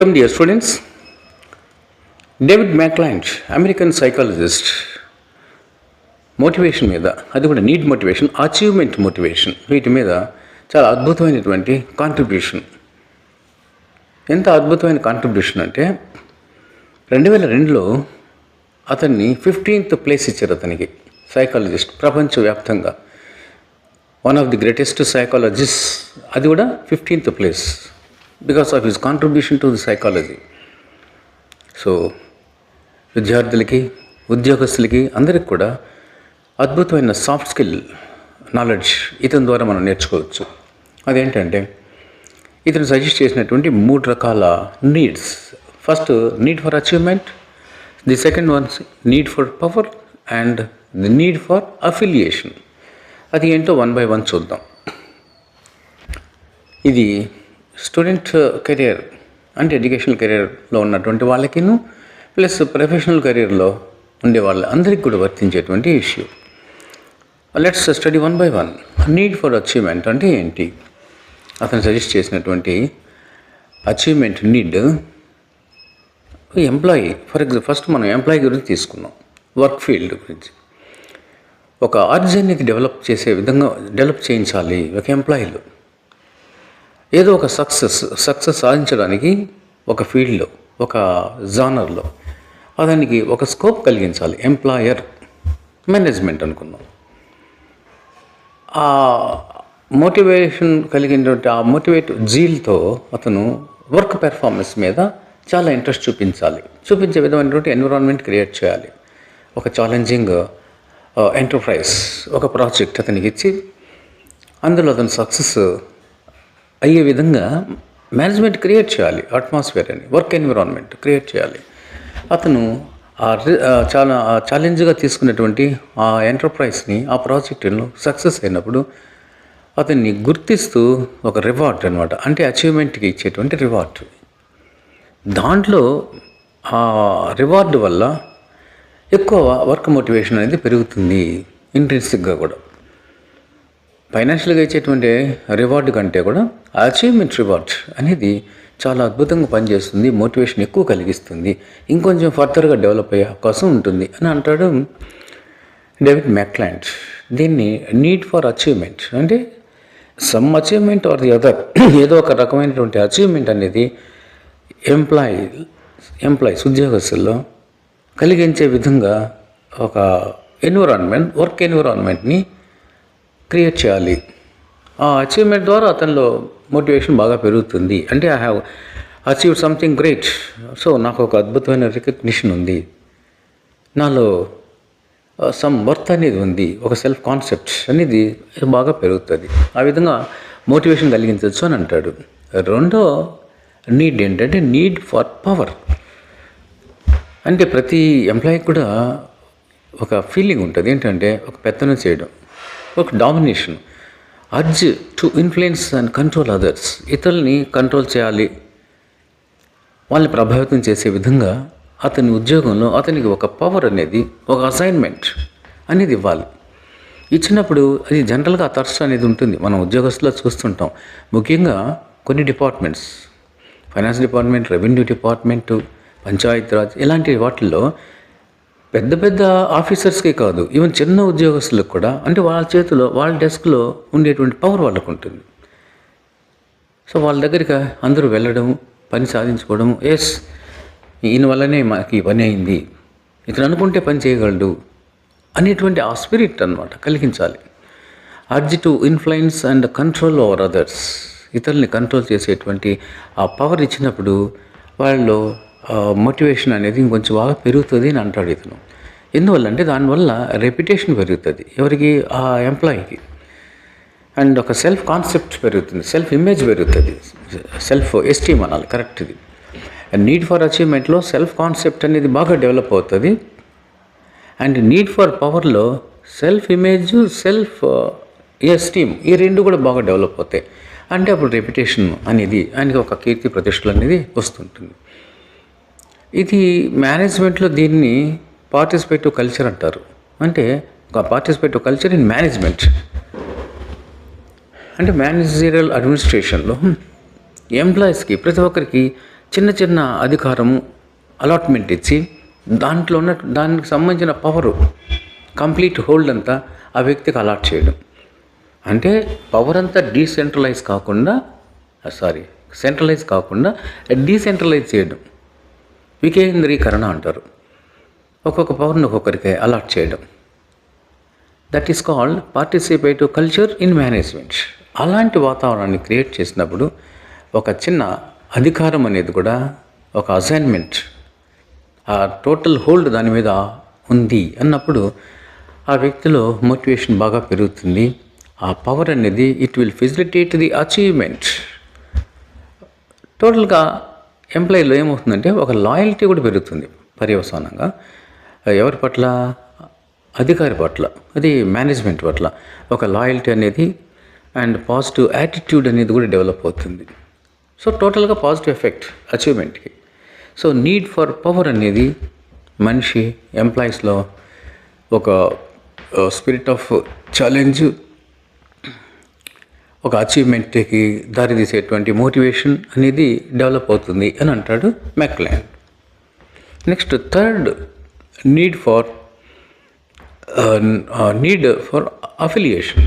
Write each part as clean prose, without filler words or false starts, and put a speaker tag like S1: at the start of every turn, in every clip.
S1: Welcome, dear students. David McClelland American psychologist motivation మీద, అది కూడా నీడ్ మోటివేషన్, అచీవ్మెంట్ మోటివేషన్, వీటి మీద చాలా అద్భుతమైనటువంటి కాంట్రిబ్యూషన్. ఎంత అద్భుతమైన కాంట్రిబ్యూషన్ అంటే 2002లో అతన్ని 15th ప్లేస్ ఇచ్చారు. అతనికి సైకాలజిస్ట్ ప్రపంచవ్యాప్తంగా one of the greatest psychologist, అది కూడా 15th place because of his contribution to the psychology. So విద్యార్థులకి, ఉద్యోగస్తులకి, అందరికి కూడా అద్భుతమైన సాఫ్ట్ స్కిల్ నాలెడ్జ్ ఇతని ద్వారా మనం నేర్చుకోవచ్చు. అదేంటంటే ఇతను సజెస్ట్ చేసినటువంటి 3 రకాల needs. First, need for achievement. The second one, need for power, and the need for affiliation. అది ఏంటో 1 by 1 చూద్దాం. ఇది స్టూడెంట్ కెరియర్ అంటే ఎడ్యుకేషనల్ కెరియర్లో ఉన్నటువంటి వాళ్ళకిను, ప్లస్ ప్రొఫెషనల్ కెరియర్లో ఉండే వాళ్ళ అందరికీ కూడా వర్తించేటువంటి issue. Let's study 1 by 1. Need for achievement అంటే ఏంటి? అతను సజెస్ట్ చేసినటువంటి అచీవ్మెంట్ నీడ్ ఎంప్లాయీ. ఫస్ట్ మనం ఎంప్లాయీ గురించి తీసుకున్నాం, వర్క్ ఫీల్డ్ గురించి. ఒక ఆర్జన్కి డెవలప్ చేసే విధంగా డెవలప్ చేయించాలి ఒక ఎంప్లాయీలో. ఏదో ఒక సక్సెస్ సాధించడానికి ఒక ఫీల్డ్లో, ఒక జానర్లో అతనికి ఒక స్కోప్ కలిగించాలి. ఎంప్లాయర్ మేనేజ్మెంట్ అనుకున్నాం. ఆ మోటివేషన్ కలిగినటువంటి ఆ మోటివేట్ జీల్తో అతను వర్క్ పెర్ఫార్మెన్స్ మీద చాలా ఇంట్రెస్ట్ చూపించే విధమైనటువంటి ఎన్విరాన్మెంట్ క్రియేట్ చేయాలి. ఒక ఛాలెంజింగ్ ఎంటర్ప్రైజ్, ఒక ప్రాజెక్ట్ అతనికి ఇచ్చి అందులో అతను సక్సెస్ అయ్యే విధంగా మేనేజ్మెంట్ క్రియేట్ చేయాలి. అట్మాస్ఫియర్ అని, వర్క్ ఎన్విరాన్మెంట్ క్రియేట్ చేయాలి. అతను చాలా ఛాలెంజ్గా తీసుకున్నటువంటి ఆ ఎంటర్ప్రైజ్ని, ఆ ప్రాజెక్టును సక్సెస్ అయినప్పుడు అతన్ని గుర్తిస్తూ ఒక రివార్డ్ అనమాట, అంటే అచీవ్మెంట్కి ఇచ్చేటువంటి రివార్డ్. దాంట్లో ఆ రివార్డు వల్ల ఎక్కువ వర్క్ మోటివేషన్ అనేది పెరుగుతుంది. ఇంట్రెన్సిక్గా కూడా ఫైనాన్షియల్గా ఇచ్చేటువంటి రివార్డు కంటే కూడా అచీవ్మెంట్ రివార్డ్ అనేది చాలా అద్భుతంగా పనిచేస్తుంది, మోటివేషన్ ఎక్కువ కలిగిస్తుంది, ఇంకొంచెం ఫర్దర్గా డెవలప్ అయ్యే అవకాశం ఉంటుంది అని అంటాడు డేవిడ్ మ్యాక్లాండ్. దీన్ని నీడ్ ఫర్ అచీవ్మెంట్ అంటే some achievement or the other, ఏదో ఒక రకమైనటువంటి అచీవ్మెంట్ అనేది ఎంప్లాయీస్ ఉద్యోగస్తుల్లో కలిగించే విధంగా ఒక వర్క్ ఎన్విరాన్మెంట్ని క్రియేట్ చేయాలి. ఆ అచీవ్మెంట్ ద్వారా అతనిలో మోటివేషన్ బాగా పెరుగుతుంది. అంటే I have achieve something great, so నాకు ఒక అద్భుతమైన రికగ్నిషన్ ఉంది, నాలో సమ్ వర్త్ అనేది ఉంది, ఒక సెల్ఫ్ కాన్సెప్ట్ అనేది బాగా పెరుగుతుంది. ఆ విధంగా మోటివేషన్ కలిగించవచ్చు అని అంటాడు. రెండో నీడ్ ఏంటంటే నీడ్ ఫర్ పవర్. అంటే ప్రతి ఎంప్లాయీకి కూడా ఒక ఫీలింగ్ ఉంటుంది, ఏంటంటే ఒక పెత్తనం చేయడం, ఒక domination, urge to influence and control others. ఇతరుల్ని కంట్రోల్ చేయాలి, వాళ్ళని ప్రభావితం చేసే విధంగా అతని ఉద్యోగంలో అతనికి ఒక పవర్ అనేది, ఒక అసైన్మెంట్ అనేది ఇవ్వాలి. ఇచ్చినప్పుడు అది జనరల్గా ఆ థర్స్ట్ అనేది ఉంటుంది. మనం ఉద్యోగస్తుల్లో చూస్తుంటాం. ముఖ్యంగా కొన్ని departments, finance department, revenue department, Panchayati Raj, ఇలాంటి వాటిల్లో పెద్ద పెద్ద ఆఫీసర్స్కే కాదు, ఈవెన్ చిన్న ఉద్యోగస్తులకు కూడా, అంటే వాళ్ళ చేతిలో, వాళ్ళ డెస్క్లో ఉండేటువంటి పవర్ వాళ్ళకు ఉంటుంది. సో వాళ్ళ దగ్గరికి అందరూ వెళ్ళడం, పని సాధించుకోవడం, ఈయన వల్లనే మాకు ఈ పని అయింది, ఇతను అనుకుంటే పని చేయగలడు అనేటువంటి ఆ స్పిరిట్ అన్నమాట కలిగించాలి. Urge to influence and control over others. ఇతరుల్ని కంట్రోల్ చేసేటువంటి ఆ పవర్ ఇచ్చినప్పుడు వాళ్ళలో మోటివేషన్ అనేది ఇంకొంచెం బాగా పెరుగుతుంది అని అంటాడు ఇతను. ఎందువల్ల అంటే దానివల్ల రెప్యుటేషన్ పెరుగుతుంది ఎవరికి, ఆ ఎంప్లాయీకి, అండ్ ఒక సెల్ఫ్ కాన్సెప్ట్ పెరుగుతుంది, సెల్ఫ్ ఇమేజ్ పెరుగుతుంది, సెల్ఫ్ ఎస్టీమ్ అనాలి, కరెక్ట్. ఇది నీడ్ ఫర్ అచీవ్మెంట్లో సెల్ఫ్ కాన్సెప్ట్ అనేది బాగా డెవలప్ అవుతుంది. అండ్ నీడ్ ఫర్ పవర్లో సెల్ఫ్ ఇమేజ్, సెల్ఫ్ ఎస్టీమ్, ఈ రెండు కూడా బాగా డెవలప్ అవుతాయి. అంటే అప్పుడు రెప్యుటేషన్ అనేది, ఆయనకి ఒక కీర్తి ప్రతిష్టలు అనేది వస్తుంటుంది. ఇది మేనేజ్మెంట్లో దీన్ని పార్టిసిపేటివ్ కల్చర్ అంటారు. అంటే ఒక పార్టిసిపేటివ్ కల్చర్ ఇన్ మేనేజ్మెంట్. అంటే మేనేజరియల్ అడ్మినిస్ట్రేషన్లో ఎంప్లాయీస్కి, ప్రతి ఒక్కరికి చిన్న చిన్న అధికారము అలాట్మెంట్ ఇచ్చి దాంట్లో ఉన్న దానికి సంబంధించిన పవరు కంప్లీట్ హోల్డ్ అంతా ఆ వ్యక్తికి అలాట్ చేయడం. అంటే పవర్ అంతా సెంట్రలైజ్ కాకుండా డీసెంట్రలైజ్ చేయడం, వికేంద్రీకరణ అంటారు. ఒక్కొక్క పవర్ని ఒక్కొక్కరికి అలాట్ చేయడం. That is called participative culture in management. అలాంటి వాతావరణాన్ని క్రియేట్ చేసినప్పుడు ఒక చిన్న అధికారం అనేది కూడా ఒక అసైన్మెంట్, ఆ టోటల్ హోల్డ్ దాని మీద ఉంది అన్నప్పుడు ఆ వ్యక్తిలో మోటివేషన్ బాగా పెరుగుతుంది. ఆ పవర్ అనేది it will facilitate the achievement. టోటల్గా ఎంప్లాయీలో ఏమవుతుందంటే ఒక లాయల్టీ కూడా పెరుగుతుంది పర్యవసానంగా. ఎవరి పట్ల? అధికారి పట్ల, అది మేనేజ్మెంట్ పట్ల ఒక లాయల్టీ అనేది అండ్ పాజిటివ్ యాటిట్యూడ్ అనేది కూడా డెవలప్ అవుతుంది. సో టోటల్గా పాజిటివ్ ఎఫెక్ట్ అచీవ్మెంట్కి. సో నీడ్ ఫర్ పవర్ అనేది మనిషి ఎంప్లాయీస్లో ఒక స్పిరిట్ ఆఫ్ ఛాలెంజ్, ఒక అచీవ్మెంట్కి దారితీసేటువంటి మోటివేషన్ అనేది డెవలప్ అవుతుంది అని అంటాడు McClain. Next third, need for affiliation.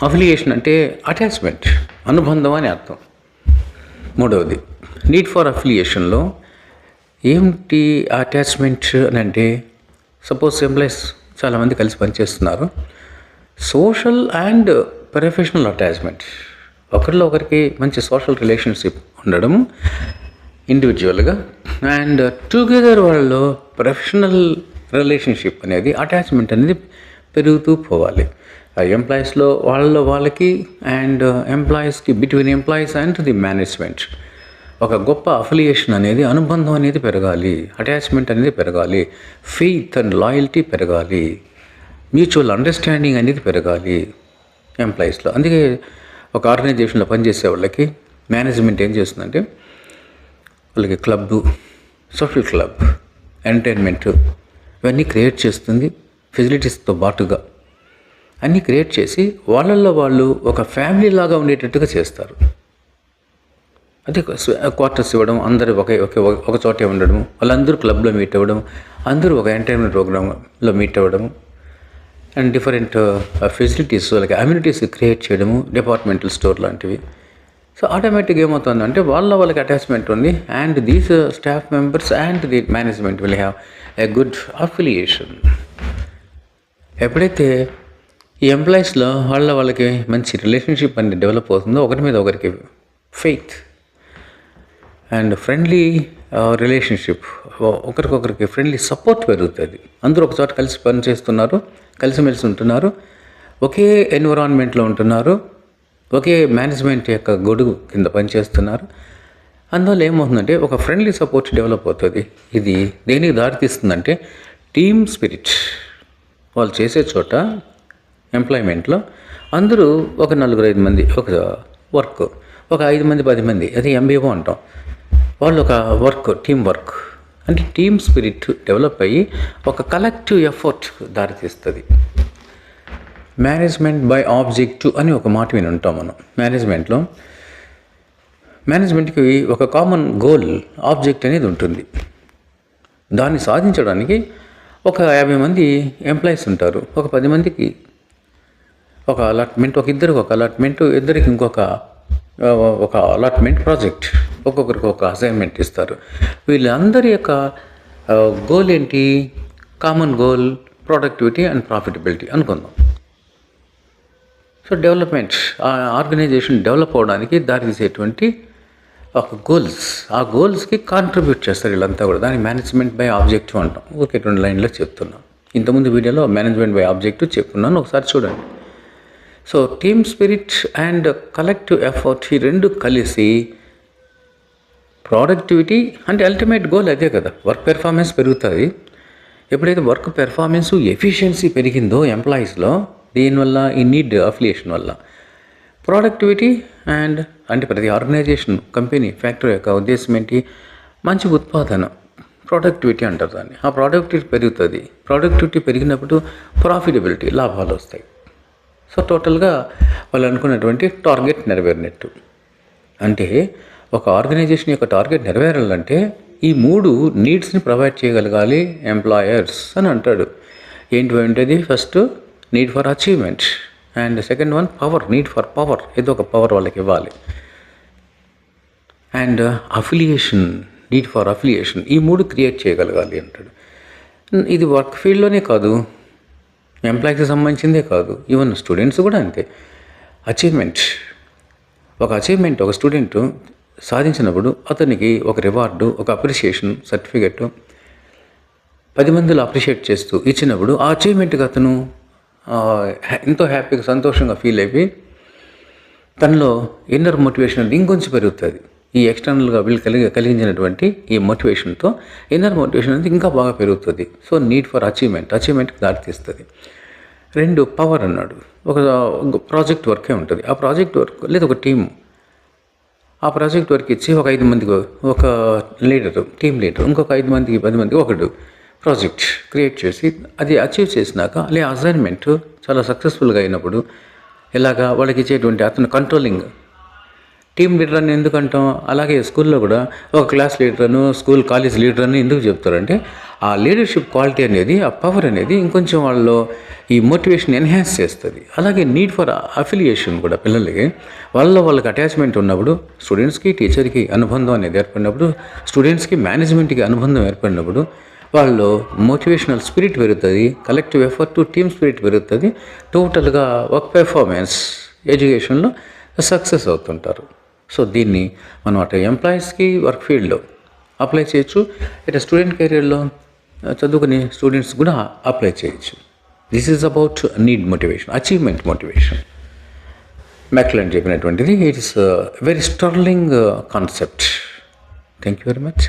S1: Affiliation అంటే అటాచ్మెంట్, అనుబంధం అని అర్థం. మూడవది నీడ్ ఫర్ అఫిలియేషన్లో ఏమిటి అటాచ్మెంట్ అని అంటే, సపోజ్ ఎంప్లాయీస్ చాలామంది కలిసి పనిచేస్తున్నారు. సోషల్ అండ్ ప్రొఫెషనల్ అటాచ్మెంట్, ఒకరిలో ఒకరికి మంచి సోషల్ రిలేషన్షిప్ ఉండడం ఇండివిజువల్గా, అండ్ టుగెదర్ వాళ్ళలో ప్రొఫెషనల్ రిలేషన్షిప్ అనేది అటాచ్మెంట్ అనేది పెరుగుతూ పోవాలి. ఎంప్లాయీస్లో వాళ్ళకి అండ్ ఎంప్లాయీస్కి, between employees and the management ఒక గొప్ప అఫిలియేషన్ అనేది, అనుబంధం అనేది పెరగాలి, అటాచ్మెంట్ అనేది పెరగాలి, ఫెయిత్ అండ్ లాయల్టీ పెరగాలి, మ్యూచువల్ అండర్స్టాండింగ్ అనేది పెరగాలి ఎంప్లాయీస్లో. అందుకే ఒక ఆర్గనైజేషన్లో పనిచేసే వాళ్ళకి మేనేజ్మెంట్ ఏం చేస్తుందంటే వాళ్ళకి క్లబ్, సోషల్ క్లబ్, ఎంటర్టైన్మెంట్ ఇవన్నీ క్రియేట్ చేస్తుంది. ఫెసిలిటీస్తో పాటుగా అన్నీ క్రియేట్ చేసి వాళ్ళల్లో వాళ్ళు ఒక ఫ్యామిలీ లాగా ఉండేటట్టుగా చేస్తారు. అదే క్వార్టర్స్ ఇవ్వడం, అందరూ ఒక చోటే ఉండడం, వాళ్ళందరూ క్లబ్లో మీట్ అవ్వడం, అందరూ ఒక ఎంటర్టైన్మెంట్ ప్రోగ్రాంలో మీట్ అవ్వడం, అండ్ డిఫరెంట్ ఫెసిలిటీస్, వాళ్ళకి అమ్యూనిటీస్ క్రియేట్ చేయడము, డిపార్ట్మెంటల్ స్టోర్ లాంటివి. సో ఆటోమేటిక్గా ఏమవుతుందంటే వాళ్ళకి అటాచ్మెంట్ ఉంది, and these staff members and the management will have a good affiliation. ఎప్పుడైతే ఈ ఎంప్లాయీస్లో వాళ్ళకి మంచి రిలేషన్షిప్ అనేది డెవలప్ అవుతుందో, ఒకరి మీద ఒకరికి ఫెయిత్ అండ్ ఫ్రెండ్లీ రిలేషన్షిప్, ఒకరికొకరికి ఫ్రెండ్లీ సపోర్ట్ పెరుగుతుంది. అందరూ ఒక చోట కలిసి పనిచేస్తున్నారు, కలిసిమెలిసి ఉంటున్నారు, ఒకే ఎన్విరాన్మెంట్లో ఉంటున్నారు, ఒకే మేనేజ్మెంట్ యొక్క గొడుగు కింద పనిచేస్తున్నారు. అందువల్ల ఏమవుతుందంటే ఒక ఫ్రెండ్లీ సపోర్ట్ డెవలప్ అవుతుంది. ఇది దేనికి దారితీస్తుందంటే టీమ్ స్పిరిట్. వాళ్ళు చేసే చోట ఎంప్లాయ్మెంట్లో అందరూ ఒక 4-5 మంది ఒక వర్క్, ఒక 5 మంది 10 మంది, అది ఎంబీఓ అంటాం, వాళ్ళు ఒక వర్క్, టీమ్ వర్క్ అంటే టీమ్ స్పిరిట్ డెవలప్ అయ్యి ఒక కలెక్టివ్ ఎఫర్ట్ దారితీస్తుంది. మేనేజ్మెంట్ బై ఆబ్జెక్టివ్ అని ఒక మాట విని ఉంటాం మనం. మేనేజ్మెంట్కి ఒక కామన్ గోల్, ఆబ్జెక్ట్ అనేది ఉంటుంది. దాన్ని సాధించడానికి ఒక 50 మంది ఎంప్లాయీస్ ఉంటారు, ఒక 10 మందికి ఒక అలాట్మెంట్, ఇద్దరికి ఒక అలాట్మెంట్, ఇద్దరికి ఒక అలాట్మెంట్ ప్రాజెక్ట్, ఒక్కొక్కరికి ఒక అసైన్మెంట్ ఇస్తారు. వీళ్ళందరి యొక్క గోల్ ఏంటి? Common goal productivity and profitability అనుకుందాం. సో డెవలప్మెంట్, ఆ ఆర్గనైజేషన్ డెవలప్ అవడానికి దారితీసేటువంటి ఒక గోల్స్, ఆ గోల్స్కి కాంట్రిబ్యూట్ చేస్తారు వీళ్ళంతా కూడా. దాన్ని మేనేజ్మెంట్ బై ఆబ్జెక్టివ్ అంటాం. ఓకే, 2 లైన్లో చెప్తున్నాను. ఇంతకుముందు వీడియోలో మేనేజ్మెంట్ బై ఆబ్జెక్టివ్ చెప్పుకున్నాను, ఒకసారి చూడండి. So team spirit and collective effort, ఈ రెండు కలిసి ప్రొడక్టివిటీ అంటే అల్టిమేట్ గోల్ అదే కదా, వర్క్ పెర్ఫార్మెన్స్ పెరుగుతుంది. ఎప్పుడైతే వర్క్ పెర్ఫార్మెన్స్, ఎఫిషియన్సీ పెరిగిందో ఎంప్లాయీస్లో, దీనివల్ల ఈ నీడ్ అఫిలియేషన్ వల్ల ప్రొడక్టివిటీ అండ్ అంటే ప్రతి ఆర్గనైజేషన్, కంపెనీ, ఫ్యాక్టరీ యొక్క ఉద్దేశం ఏంటి? మంచి ఉత్పాదన, ప్రొడక్టివిటీ అంటారు దాన్ని. ఆ ప్రొడక్టివిటీ పెరుగుతుంది. ప్రొడక్టివిటీ పెరిగినప్పుడు ప్రాఫిటబిలిటీ, లాభాలు వస్తాయి. సో టోటల్గా వాళ్ళు అనుకున్నటువంటి టార్గెట్ నెరవేరినట్టు. అంటే ఒక ఆర్గనైజేషన్ యొక్క టార్గెట్ నెరవేరాలంటే ఈ 3 నీడ్స్ని ప్రొవైడ్ చేయగలగాలి ఎంప్లాయర్స్ అని అంటాడు. ఏంటిది? First need for achievement, and second one power, need for power, ఏదో ఒక పవర్ వాళ్ళకి ఇవ్వాలి. And affiliation, need for affiliation, ఈ 3 క్రియేట్ చేయగలగాలి అంటాడు. ఇది వర్క్ ఫీల్డ్లోనే కాదు, ఎంప్లాయీస్కి సంబంధించిందే కాదు, ఈవెన్ స్టూడెంట్స్ కూడా అంతే. అచీవ్మెంట్, ఒక స్టూడెంట్ సాధించినప్పుడు అతనికి ఒక రివార్డు, ఒక అప్రిషియేషన్ సర్టిఫికెట్ 10 మందిలో అప్రిషియేట్ చేస్తూ ఇచ్చినప్పుడు ఆ అచీవ్మెంట్కి అతను ఎంతో హ్యాపీగా, సంతోషంగా ఫీల్ అయిపోయి తనలో ఇన్నర్ మోటివేషన్ ఇంకొంచెం పెరుగుతుంది. ఈ ఎక్స్టర్నల్గా వీళ్ళు కలిగించినటువంటి ఈ మోటివేషన్తో ఇన్నర్ మోటివేషన్ అనేది ఇంకా బాగా పెరుగుతుంది. సో నీడ్ ఫర్ అచీవ్మెంట్కి దారితీస్తుంది. 2 పవర్ అన్నాడు. ఒక ప్రాజెక్ట్ వర్కే ఉంటుంది. ఆ ప్రాజెక్ట్ వర్క్ లేదా ఒక టీము, ఆ ప్రాజెక్ట్ వర్క్ ఇచ్చి ఒక 5 మందికి ఒక లీడరు, టీమ్ లీడర్, ఇంకొక 5 మందికి 10 మందికి ఒకడు ప్రాజెక్ట్ క్రియేట్ చేసి అది అచీవ్ చేసినాక అసైన్మెంట్ చాలా సక్సెస్ఫుల్గా అయినప్పుడు ఇలాగా వాళ్ళకి ఇచ్చేటువంటి అతను కంట్రోలింగ్ టీమ్ లీడర్ అని ఎందుకంటాం? అలాగే స్కూల్లో కూడా ఒక క్లాస్ లీడర్ను, కాలేజ్ లీడర్ అని ఎందుకు చెప్తారంటే ఆ లీడర్షిప్ క్వాలిటీ అనేది, ఆ పవర్ అనేది ఇంకొంచెం వాళ్ళలో ఈ మోటివేషన్ ఎన్హాన్స్ చేస్తుంది. అలాగే నీడ్ ఫర్ అఫిలియేషన్ కూడా పిల్లలకి వాళ్ళకి అటాచ్మెంట్ ఉన్నప్పుడు, స్టూడెంట్స్కి టీచర్కి అనుబంధం అనేది ఏర్పడినప్పుడు, స్టూడెంట్స్కి మేనేజ్మెంట్కి అనుబంధం ఏర్పడినప్పుడు వాళ్ళు మోటివేషనల్ స్పిరిట్ పెరుగుతుంది, కలెక్టివ్ ఎఫర్ట్, టీమ్ స్పిరిట్ పెరుగుతుంది. టోటల్గా వర్క్ పెర్ఫార్మెన్స్ ఎడ్యుకేషన్లో సక్సెస్ అవుతుంటారు. సో దీన్ని మనం అటు ఎంప్లాయీస్కి వర్క్ ఫీల్డ్లో అప్లై చేయొచ్చు, ఇటు స్టూడెంట్ కెరీర్లో చదువుకునే స్టూడెంట్స్ కూడా అప్లై చేయొచ్చు. This is about need motivation, achievement motivation. McClelland చెప్పినటువంటిది it is very sterling concept. Thank you very much.